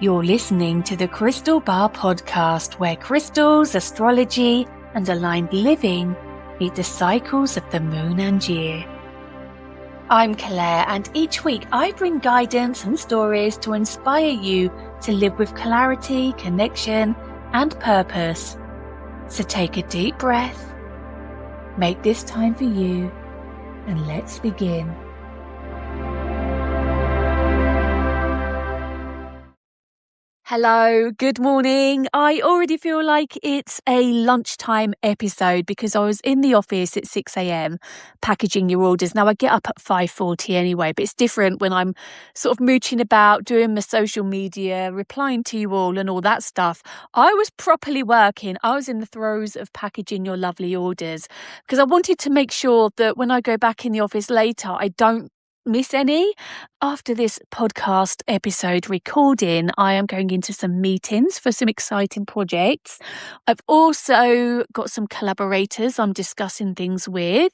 You're listening to the Crystal Bar podcast, where crystals, astrology, and aligned living meet the cycles of the moon and year. I'm Claire, and each week I bring guidance and stories to inspire you to live with clarity, connection, and purpose. So take a deep breath, make this time for you, and let's begin. Hello, good morning. I already feel like it's a lunchtime episode because I was in the office at 6 a.m. packaging your orders. Now I get up at 5:40 anyway, but it's different when I'm sort of mooching about, doing my social media, replying to you all and all that stuff. I was properly working. I was in the throes of packaging your lovely orders because I wanted to make sure that when I go back in the office later, I don't miss any. After this podcast episode recording, I am going into some meetings for some exciting projects. I've also got some collaborators I'm discussing things with.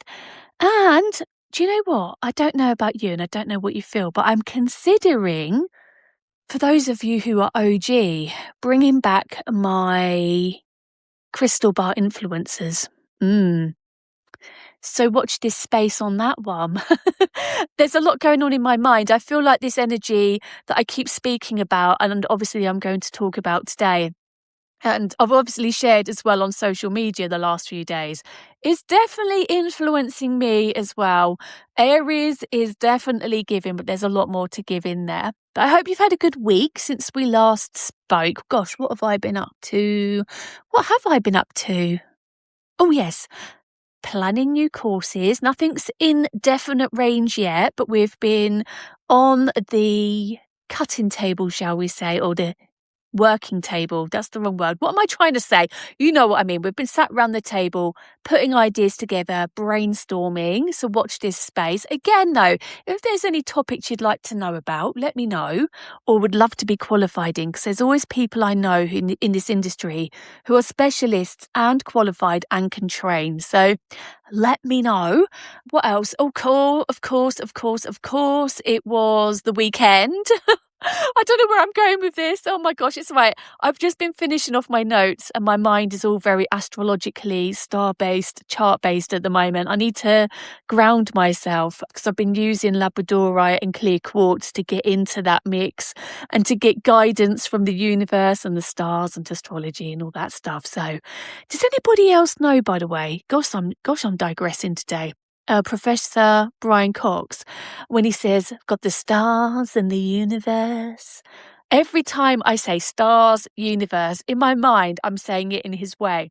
And do you know what? I don't know about you and I don't know what you feel, but I'm considering, for those of you who are OG, bringing back my Crystal Bar influencers. So watch this space on that one. There's a lot going on in my mind. I feel like this energy that I keep speaking about, and obviously I'm going to talk about today, and I've obviously shared as well on social media the last few days, is definitely influencing me as well. Aries is definitely giving, but there's a lot more to give in there. But I hope you've had a good week since we last spoke. Gosh, what have I been up to? What have I been up to? Oh, yes. Planning new courses. Nothing's in definite range yet, but we've been on the cutting table, shall we say, or the working table. That's the wrong word. What am I trying to say? You know what I mean. We've been sat around the table, putting ideas together, brainstorming. So watch this space. Again, though, if there's any topics you'd like to know about, let me know, or would love to be qualified in, because there's always people I know who, in this industry who are specialists and qualified and can train. So let me know. What else? Oh, cool. Of course. It was the weekend. I don't know where I'm going with this. Oh my gosh, it's right. I've just been finishing off my notes and my mind is all very astrologically, star-based, chart-based at the moment. I need to ground myself because I've been using labradorite and clear quartz to get into that mix and to get guidance from the universe and the stars and astrology and all that stuff. So does anybody else know, by the way? Gosh, I'm digressing today. Professor Brian Cox, when he says, got the stars and the universe. Every time I say stars, universe, in my mind, I'm saying it in his way.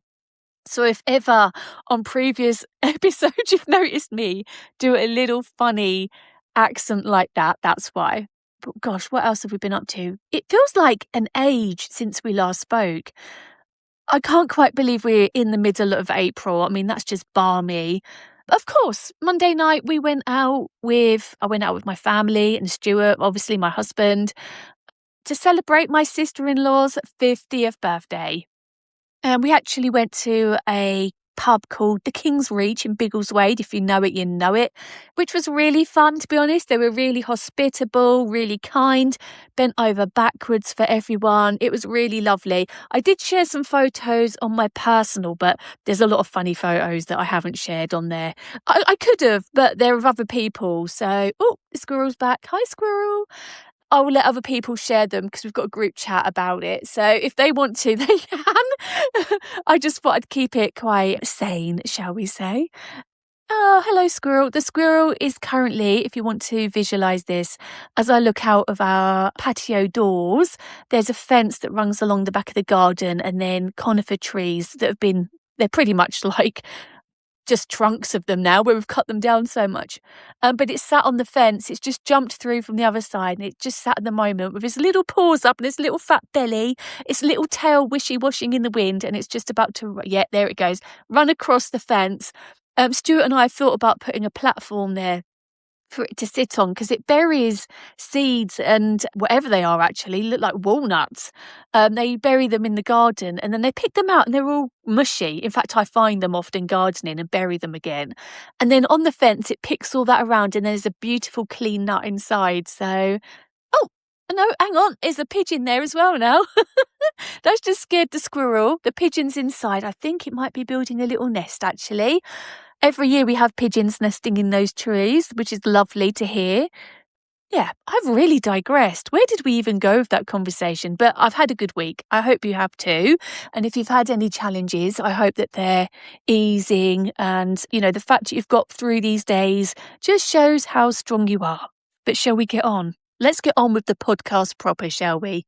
So if ever on previous episodes you've noticed me do a little funny accent like that, that's why. But gosh, what else have we been up to? It feels like an age since we last spoke. I can't quite believe we're in the middle of April. I mean, that's just balmy. Of course, Monday night I went out with my family and Stuart, obviously my husband, to celebrate my sister-in-law's 50th birthday. And we actually went to a pub called the King's Reach in Biggleswade. If you know it, you know it, which was really fun, to be honest. They were really hospitable, really kind, bent over backwards for everyone. It was really lovely. I did share some photos on my personal, but there's a lot of funny photos that I haven't shared on there. I could have, but they're of other people. So, oh, the squirrel's back. Hi, squirrel. I will let other people share them because we've got a group chat about it. So if they want to, they can. I just thought I'd keep it quite sane, shall we say. Oh, hello, squirrel. The squirrel is currently, if you want to visualize this, as I look out of our patio doors, there's a fence that runs along the back of the garden and then conifer trees that they're pretty much like just trunks of them now where we've cut them down so much. But it's sat on the fence. It's just jumped through from the other side and it just sat at the moment with its little paws up and its little fat belly, its little tail wishy-washing in the wind, and it's just about to, yeah, there it goes, run across the fence. Stuart and I thought about putting a platform there for it to sit on because it buries seeds and whatever they are, actually look like walnuts. They bury them in the garden and then they pick them out and they're all mushy. In fact, I find them often gardening and bury them again. And then on the fence, it picks all that around and there's a beautiful clean nut inside. So, oh, No, hang on, there's a pigeon there as well now. That's just scared the squirrel. The pigeon's inside. I think it might be building a little nest, actually. Every year we have pigeons nesting in those trees, which is lovely to hear. Yeah, I've really digressed. Where did we even go with that conversation? But I've had a good week. I hope you have too. And if you've had any challenges, I hope that they're easing. And, the fact that you've got through these days just shows how strong you are. But shall we get on? Let's get on with the podcast proper, shall we?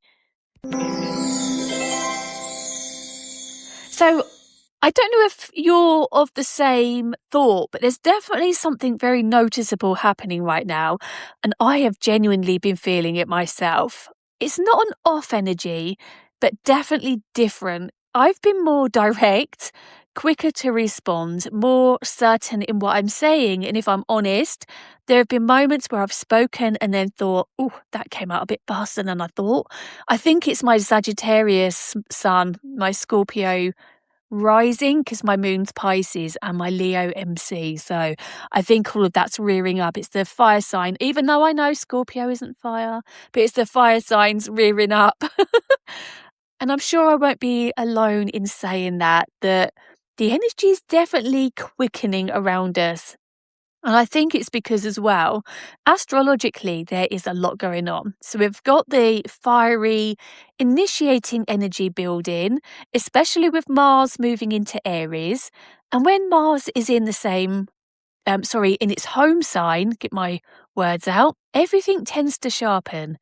So, I don't know if you're of the same thought, but there's definitely something very noticeable happening right now, and I have genuinely been feeling it myself. It's not an off energy, but definitely different. I've been more direct, quicker to respond, more certain in what I'm saying, and if I'm honest, there have been moments where I've spoken and then thought, oh, that came out a bit faster than I thought. I think it's my Sagittarius sun, my Scorpio rising, because my moon's Pisces and my Leo MC. So I think all of that's rearing up. It's the fire sign, even though I know Scorpio isn't fire, but it's the fire signs rearing up. And I'm sure I won't be alone in saying that the energy is definitely quickening around us. And I think it's because as well, astrologically, there is a lot going on. So we've got the fiery, initiating energy building, especially with Mars moving into Aries. And when Mars is in in its home sign, get my words out, everything tends to sharpen.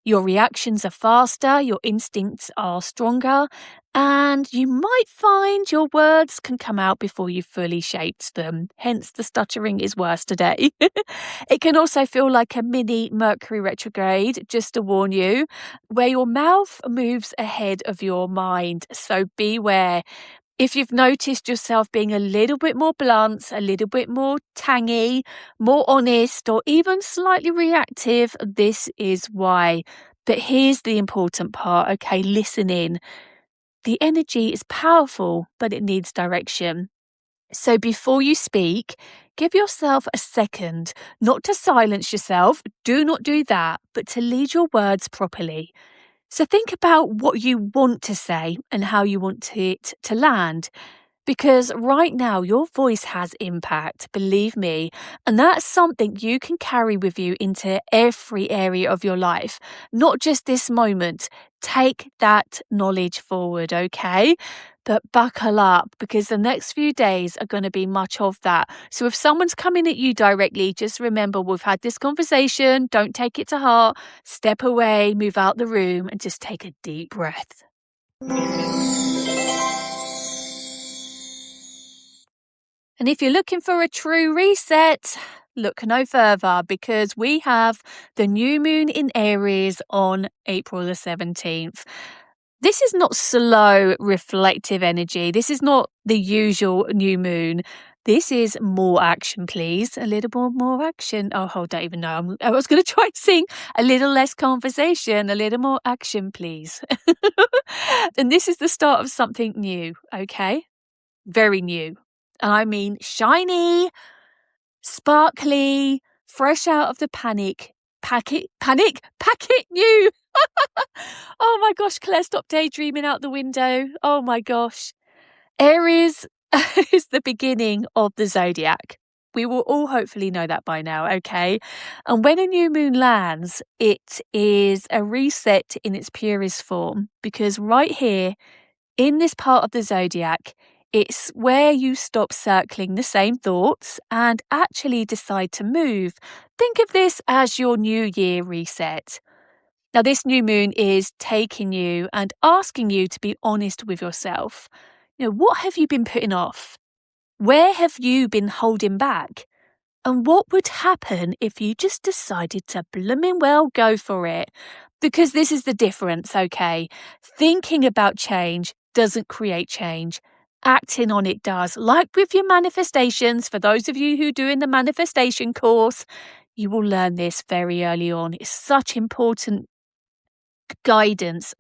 Your reactions are faster, your instincts are stronger, and you might find your words can come out before you've fully shaped them. Hence, the stuttering is worse today. It can also feel like a mini Mercury retrograde, just to warn you, where your mouth moves ahead of your mind. So beware. If you've noticed yourself being a little bit more blunt, a little bit more tangy, more honest, or even slightly reactive, this is why. But here's the important part, okay? Listen in. The energy is powerful, but it needs direction. So before you speak, give yourself a second, not to silence yourself, do not do that, but to lead your words properly. So think about what you want to say and how you want it to land. Because right now, your voice has impact, believe me, and that's something you can carry with you into every area of your life, not just this moment. Take that knowledge forward, okay? But buckle up, because the next few days are going to be much of that. So if someone's coming at you directly, just remember we've had this conversation. Don't take it to heart. Step away, move out the room, and just take a deep breath. And if you're looking for a true reset, look no further, because we have the new moon in Aries on April the 17th. This is not slow, reflective energy. This is not the usual new moon. This is more action, please. A little more action. Oh, I don't even know. I was going to try and sing a little less conversation, a little more action, please. And this is the start of something new, okay? Very new. And I mean shiny, sparkly, fresh out of the packet new. Oh my gosh, Claire, stop daydreaming out the window. Oh my gosh. Aries is the beginning of the zodiac. We will all hopefully know that by now, okay? And when a new moon lands, it is a reset in its purest form, because right here in this part of the zodiac, it's where you stop circling the same thoughts and actually decide to move. Think of this as your New Year reset. Now, this new moon is taking you and asking you to be honest with yourself. What have you been putting off? Where have you been holding back? And what would happen if you just decided to blooming well go for it? Because this is the difference, okay? Thinking about change doesn't create change. Acting on it does. Like with your manifestations, for those of you who are doing the manifestation course, you will learn this very early on. It's such important guidance.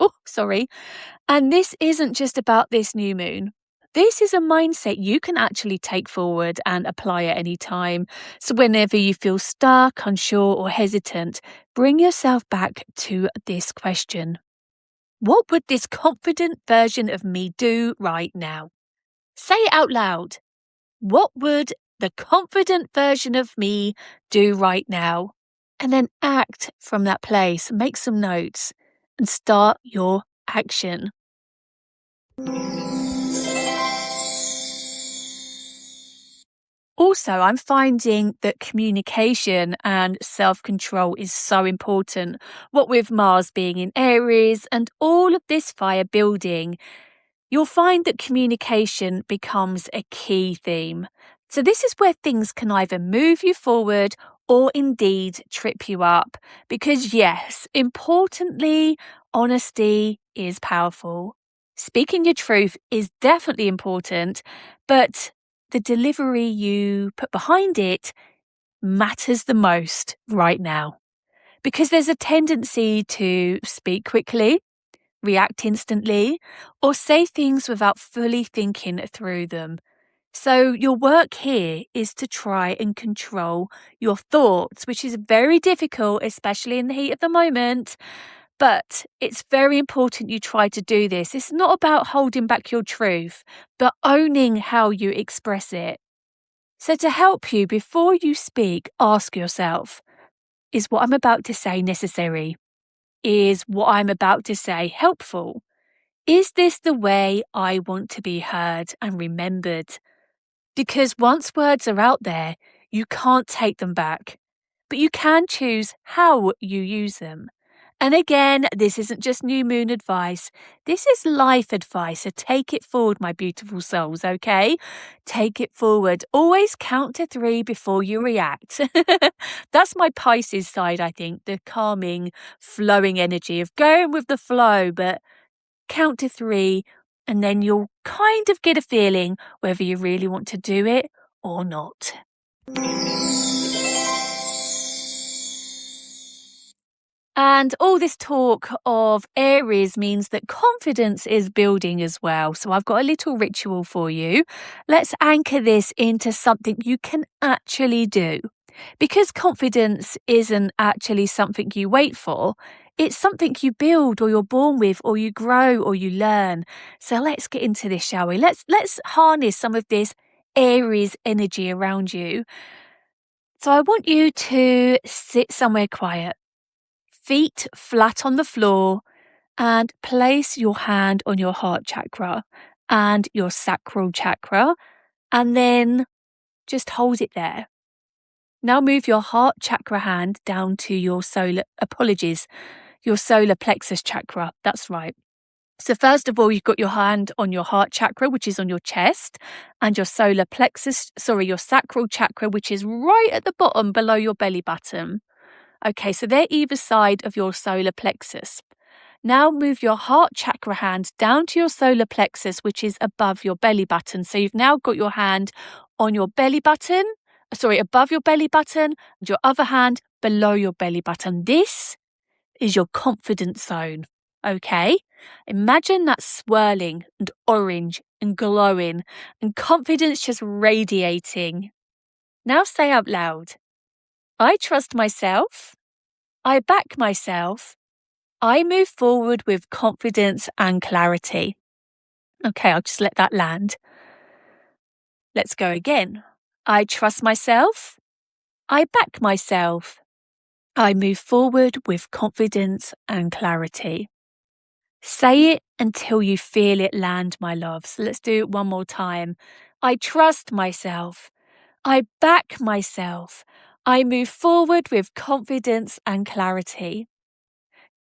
And this isn't just about this new moon. This is a mindset you can actually take forward and apply at any time. So, whenever you feel stuck, unsure, or hesitant, bring yourself back to this question: what would this confident version of me do right now? Say it out loud. What would the confident version of me do right now? And then act from that place, make some notes, and start your action. Also, I'm finding that communication and self control is so important. What with Mars being in Aries and all of this fire building, you'll find that communication becomes a key theme. So, this is where things can either move you forward or indeed trip you up. Because, yes, importantly, honesty is powerful. Speaking your truth is definitely important, but the delivery you put behind it matters the most right now. Because there's a tendency to speak quickly, react instantly, or say things without fully thinking through them. So, your work here is to try and control your thoughts, which is very difficult, especially in the heat of the moment. But it's very important you try to do this. It's not about holding back your truth, but owning how you express it. So, to help you, before you speak, ask yourself: is what I'm about to say necessary? Is what I'm about to say helpful? Is this the way I want to be heard and remembered? Because once words are out there, you can't take them back, but you can choose how you use them. And again, this isn't just new moon advice. This is life advice. So take it forward, my beautiful souls, okay? Take it forward. Always count to 3 before you react. That's my Pisces side, I think. The calming, flowing energy of going with the flow, but count to 3 and then you'll kind of get a feeling whether you really want to do it or not. And all this talk of Aries means that confidence is building as well. So I've got a little ritual for you. Let's anchor this into something you can actually do. Because confidence isn't actually something you wait for, it's something you build or you're born with or you grow or you learn. So let's get into this, shall we? Let's harness some of this Aries energy around you. So I want you to sit somewhere quiet, feet flat on the floor, and place your hand on your heart chakra and your sacral chakra, and then just hold it there. Now move your heart chakra hand down to your your solar plexus chakra. That's right. So first of all, you've got your hand on your heart chakra, which is on your chest, and your your sacral chakra, which is right at the bottom below your belly button. Okay, so they're either side of your solar plexus. Now move your heart chakra hand down to your solar plexus, which is above your belly button. So you've now got your hand on your belly button, above your belly button, and your other hand below your belly button. This is your confidence zone. Okay, imagine that swirling and orange and glowing and confidence just radiating. Now say out loud: I trust myself. I back myself. I move forward with confidence and clarity. Okay, I'll just let that land. Let's go again. I trust myself. I back myself. I move forward with confidence and clarity. Say it until you feel it land, my love. So let's do it one more time. I trust myself. I back myself. I move forward with confidence and clarity.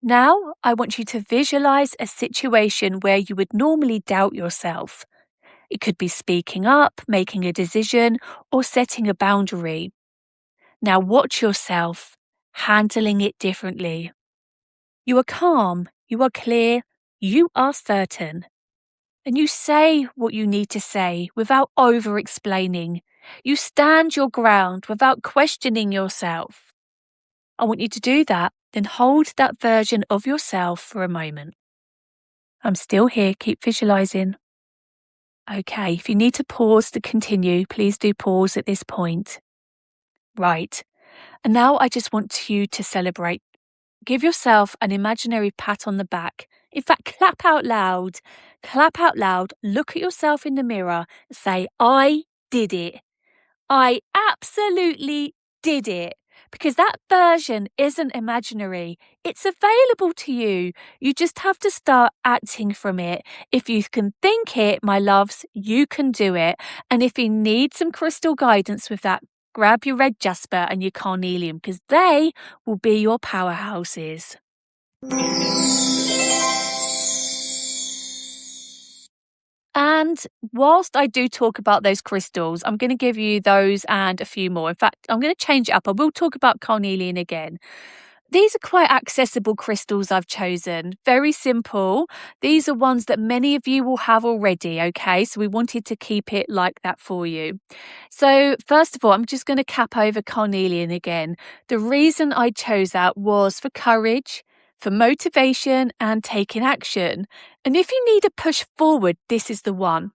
Now, I want you to visualize a situation where you would normally doubt yourself. It could be speaking up, making a decision, or setting a boundary. Now, watch yourself handling it differently. You are calm, you are clear, you are certain. And you say what you need to say without over-explaining. You stand your ground without questioning yourself. I want you to do that, then hold that version of yourself for a moment. I'm still here, keep visualizing. Okay, if you need to pause to continue, please do pause at this point. Right. And now I just want you to celebrate. Give yourself an imaginary pat on the back. In fact, clap out loud. Clap out loud. Look at yourself in the mirror. Say, I did it. I absolutely did it. Because that version isn't imaginary. It's available to you. You just have to start acting from it. If you can think it, my loves, you can do it. And if you need some crystal guidance with that, grab your red jasper and your carnelian, because they will be your powerhouses. And whilst I do talk about those crystals, I'm going to give you those and a few more. In fact, I'm going to change it up. I will talk about carnelian again. These are quite accessible crystals I've chosen. Very simple. These are ones that many of you will have already, okay? So we wanted to keep it like that for you. So first of all, I'm just going to cap over carnelian again. The reason I chose that was for courage, for motivation and taking action. And if you need a push forward, this is the one.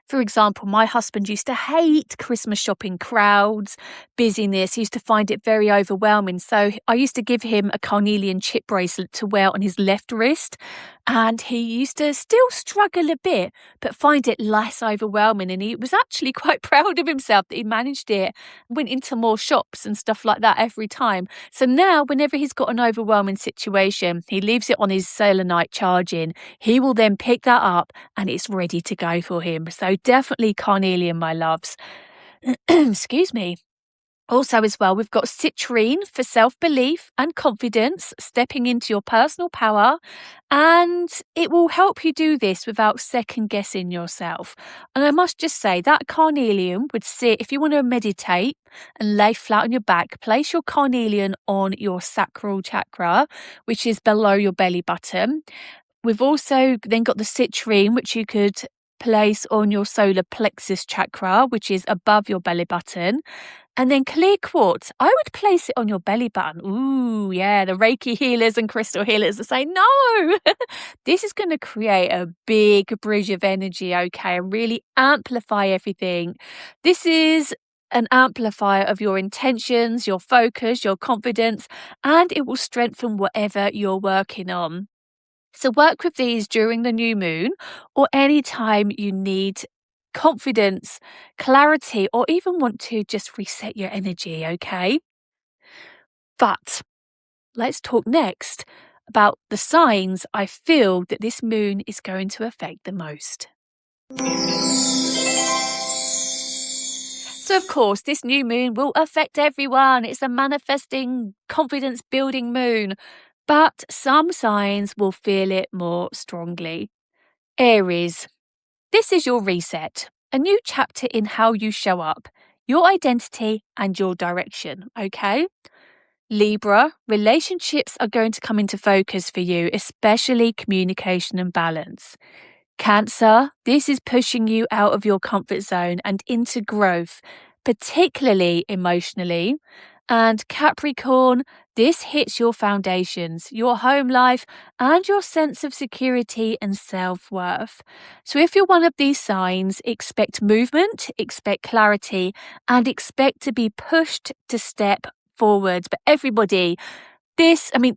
For example, my husband used to hate Christmas shopping crowds, busyness. He used to find it very overwhelming. So I used to give him a carnelian chip bracelet to wear on his left wrist. And he used to still struggle a bit, but find it less overwhelming. And he was actually quite proud of himself that he managed it, went into more shops and stuff like that every time. So now, whenever he's got an overwhelming situation, he leaves it on his selenite charging. He will then pick that up and it's ready to go for him. So definitely carnelian, my loves. Excuse me. Also, as well, we've got citrine for self-belief and confidence, stepping into your personal power, and it will help you do this without second-guessing yourself. And I must just say that carnelian would sit, if you want to meditate and lay flat on your back, place your carnelian on your sacral chakra, which is below your belly button. We've also then got the citrine, which you could place on your solar plexus chakra, which is above your belly button. And then clear quartz, I would place it on your belly button. Ooh, yeah, the Reiki healers and crystal healers are saying, no, this is going to create a big bridge of energy, okay, and really amplify everything. This is an amplifier of your intentions, your focus, your confidence, and it will strengthen whatever you're working on. So work with these during the new moon or any time you need confidence, clarity, or even want to just reset your energy, okay? But let's talk next about the signs I feel that this moon is going to affect the most. So, of course, this new moon will affect everyone. It's a manifesting, confidence building moon. But some signs will feel it more strongly. Aries. This is your reset, a new chapter in how you show up, your identity and your direction, okay? Libra, relationships are going to come into focus for you, especially communication and balance. Cancer, this is pushing you out of your comfort zone and into growth, particularly emotionally. And Capricorn, this hits your foundations, your home life, and your sense of security and self-worth. So if you're one of these signs, expect movement, expect clarity, and expect to be pushed to step forward. But everybody,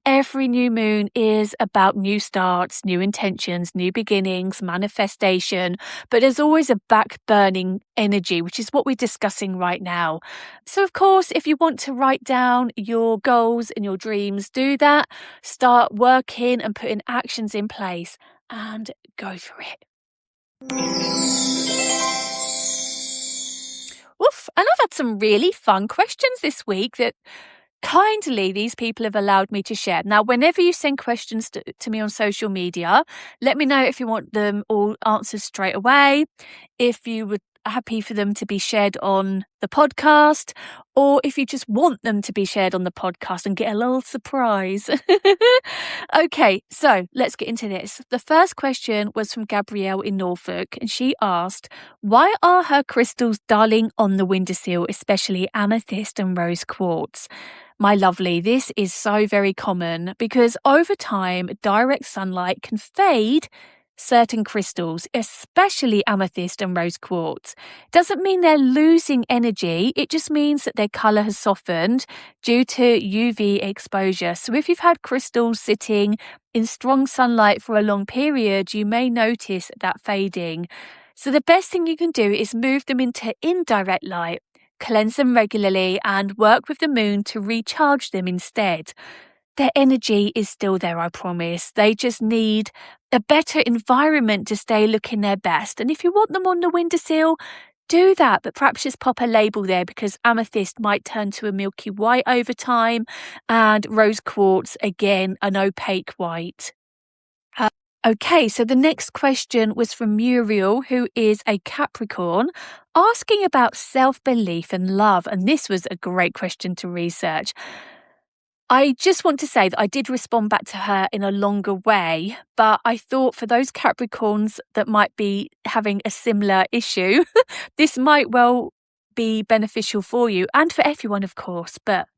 every new moon is about new starts, new intentions, new beginnings, manifestation, but there's always a back burning energy, which is what we're discussing right now. So, of course, if you want to write down your goals and your dreams, do that. Start working and putting actions in place and go for it. Woof! And I've had some really fun questions this week that kindly these people have allowed me to share. Now, whenever you send questions to me on social media, let me know if you want them all answered straight away, if you would happy for them to be shared on the podcast, or if you just want them to be shared on the podcast and get a little surprise. Okay, so let's get into this. The first question was from Gabrielle in Norfolk, and she asked, why are her crystals darling on the windowsill, especially amethyst and rose quartz? My lovely, this is so very common because over time, direct sunlight can fade certain crystals, especially amethyst and rose quartz. Doesn't mean they're losing energy, it just means that their colour has softened due to UV exposure. So if you've had crystals sitting in strong sunlight for a long period, you may notice that fading. So the best thing you can do is move them into indirect light, cleanse them regularly, and work with the moon to recharge them instead. Their energy is still there, I promise. They just need a better environment to stay looking their best. And if you want them on the windowsill, do that, but perhaps just pop a label there, because amethyst might turn to a milky white over time, and rose quartz, again, an opaque white. Okay, so the next question was from Muriel, who is a Capricorn, asking about self-belief and love. And this was a great question to research. I just want to say that I did respond back to her in a longer way, but I thought for those Capricorns that might be having a similar issue, this might well be beneficial for you and for everyone, of course. But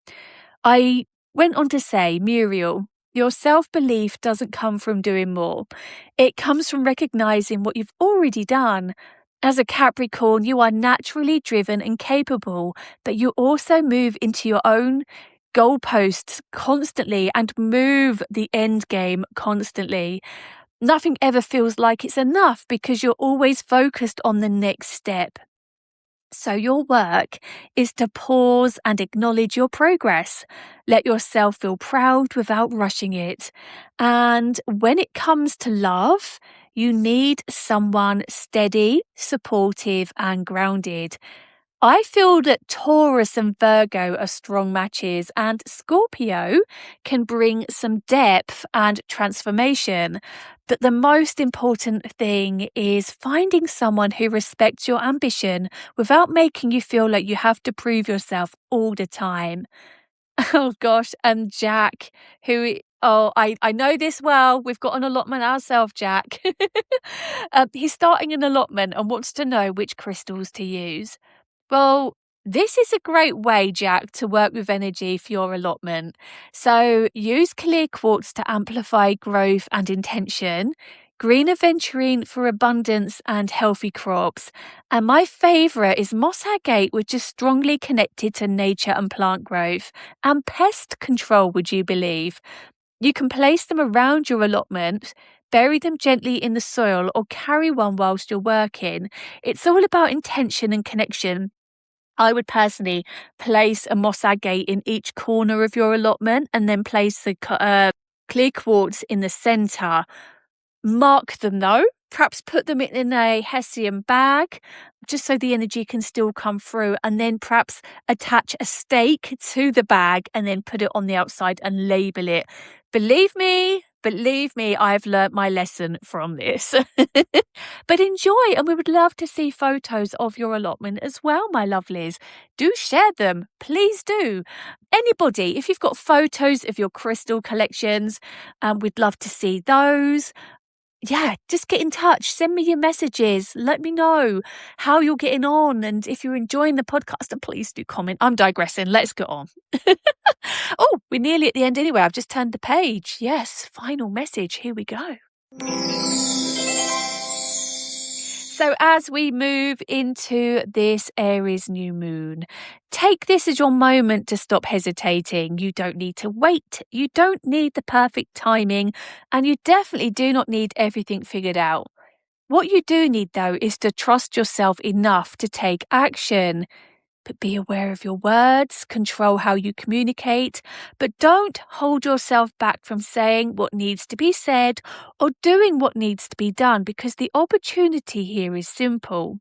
I went on to say, Muriel, your self-belief doesn't come from doing more. It comes from recognizing what you've already done. As a Capricorn, you are naturally driven and capable, but you also move into your own goalposts constantly and move the end game constantly. Nothing ever feels like it's enough because you're always focused on the next step. So your work is to pause and acknowledge your progress. Let yourself feel proud without rushing it. And when it comes to love, you need someone steady, supportive, and grounded. I feel that Taurus and Virgo are strong matches, and Scorpio can bring some depth and transformation. But the most important thing is finding someone who respects your ambition without making you feel like you have to prove yourself all the time. Oh gosh, and Jack, I know this well. We've got an allotment ourselves, Jack. He's starting an allotment and wants to know which crystals to use. Well, this is a great way, Jack, to work with energy for your allotment. So use clear quartz to amplify growth and intention, green aventurine for abundance and healthy crops, and my favourite is moss agate, which is strongly connected to nature and plant growth, and pest control, would you believe? You can place them around your allotment, bury them gently in the soil, or carry one whilst you're working. It's all about intention and connection. I would personally place a moss agate in each corner of your allotment and then place the clear quartz in the centre. Mark them though, perhaps put them in a Hessian bag just so the energy can still come through, and then perhaps attach a stake to the bag and then put it on the outside and label it. Believe me, I've learnt my lesson from this. But enjoy, and we would love to see photos of your allotment as well, my lovelies. Do share them, please do. Anybody, if you've got photos of your crystal collections, we'd love to see those. Yeah, just get in touch. Send me your messages. Let me know how you're getting on. And if you're enjoying the podcast, and please do comment. I'm digressing. Let's get on. Oh, we're nearly at the end anyway. I've just turned the page. Yes, final message. Here we go. So as we move into this Aries new moon, take this as your moment to stop hesitating. You don't need to wait. You don't need the perfect timing, and you definitely do not need everything figured out. What you do need, though, is to trust yourself enough to take action. But be aware of your words, control how you communicate, but don't hold yourself back from saying what needs to be said or doing what needs to be done, because the opportunity here is simple.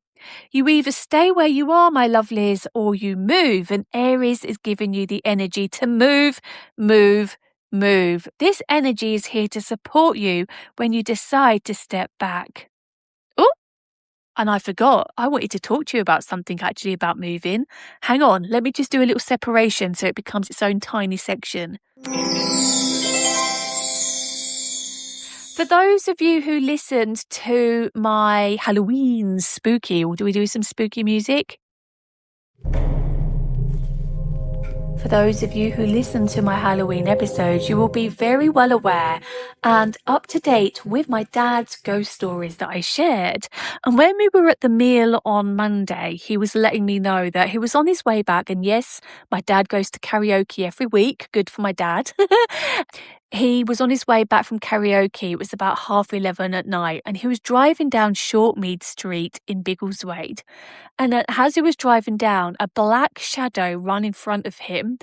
You either stay where you are, my lovelies, or you move, and Aries is giving you the energy to move, move, move. This energy is here to support you when you decide to step back. And I forgot, I wanted to talk to you about something actually about moving. Hang on, let me just do a little separation so it becomes its own tiny section. For those of you who listened to my Halloween spooky, or do we do some spooky music? For those of you who listen to my Halloween episodes, you will be very well aware and up to date with my dad's ghost stories that I shared. And when we were at the meal on Monday, he was letting me know that he was on his way back. And yes, my dad goes to karaoke every week. Good for my dad. He was on his way back from karaoke. It was about 11:30 at night, and he was driving down Shortmead Street in Biggleswade. And as he was driving down, a black shadow ran in front of him,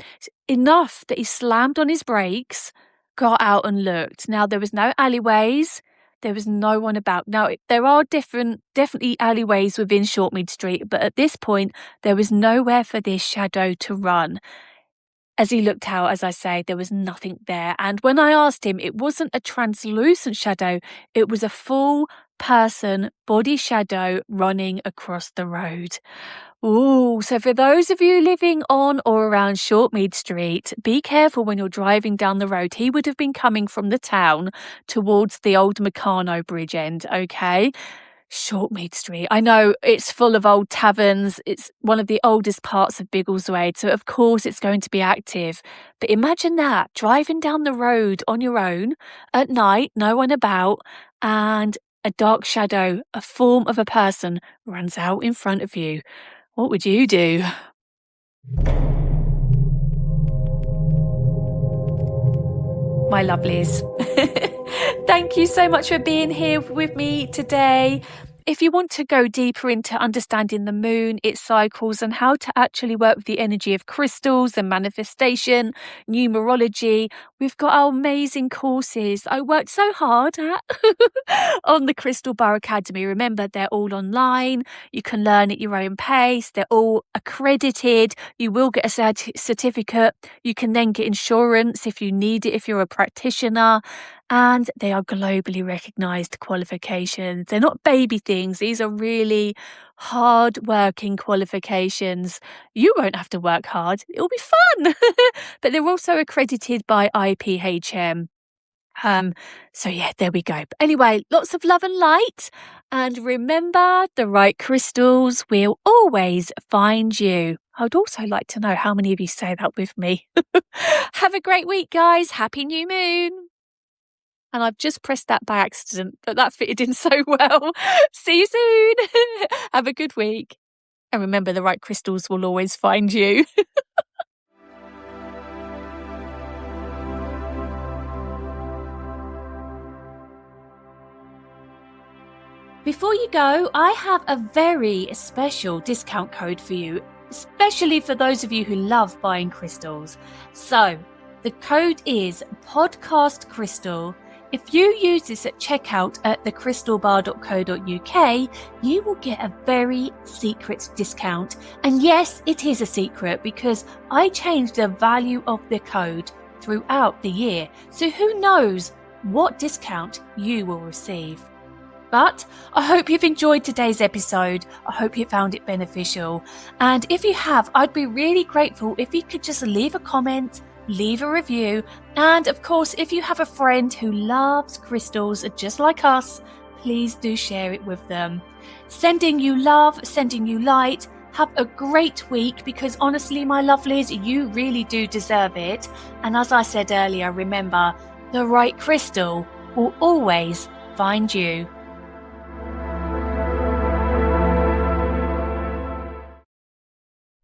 enough that he slammed on his brakes, got out and looked. Now, there was no alleyways. There was no one about. Now, there are definitely alleyways within Shortmead Street, but at this point, there was nowhere for this shadow to run. As he looked out, as I say, there was nothing there. And when I asked him, it wasn't a translucent shadow, it was a full person body shadow running across the road. Ooh, so for those of you living on or around Shortmead Street, be careful when you're driving down the road. He would have been coming from the town towards the old Meccano Bridge end, okay? Shortmead Street. I know it's full of old taverns. It's one of the oldest parts of Biggleswade, so of course it's going to be active. But imagine that, driving down the road on your own at night, no one about, and a dark shadow, a form of a person, runs out in front of you. What would you do? My lovelies. Thank you so much for being here with me today. If you want to go deeper into understanding the moon, its cycles, and how to actually work with the energy of crystals and manifestation, numerology, we've got our amazing courses I worked so hard at on the Crystal Bar Academy. Remember, they're all online. You can learn at your own pace. They're all accredited. You will get a certificate. You can then get insurance if you need it, if you're a practitioner. And they are globally recognised qualifications. They're not baby things. These are really hard-working qualifications. You won't have to work hard. It'll be fun. But they're also accredited by IPHM. So yeah, there we go. But anyway, lots of love and light. And remember, the right crystals will always find you. I'd also like to know how many of you say that with me. Have a great week, guys. Happy new moon. And I've just pressed that by accident, but that fitted in so well. See you soon. Have a good week. And remember, the right crystals will always find you. Before you go, I have a very special discount code for you, especially for those of you who love buying crystals. So, the code is podcastcrystal. If you use this at checkout at thecrystalbar.co.uk, you will get a very secret discount. And yes, it is a secret because I changed the value of the code throughout the year. So who knows what discount you will receive. But I hope you've enjoyed today's episode. I hope you found it beneficial. And if you have, I'd be really grateful if you could just leave a comment, leave a review, and of course, if you have a friend who loves crystals just like us, please do share it with them. Sending you love, sending you light. Have a great week because honestly, my lovelies, you really do deserve it. And as I said earlier, remember, the right crystal will always find you.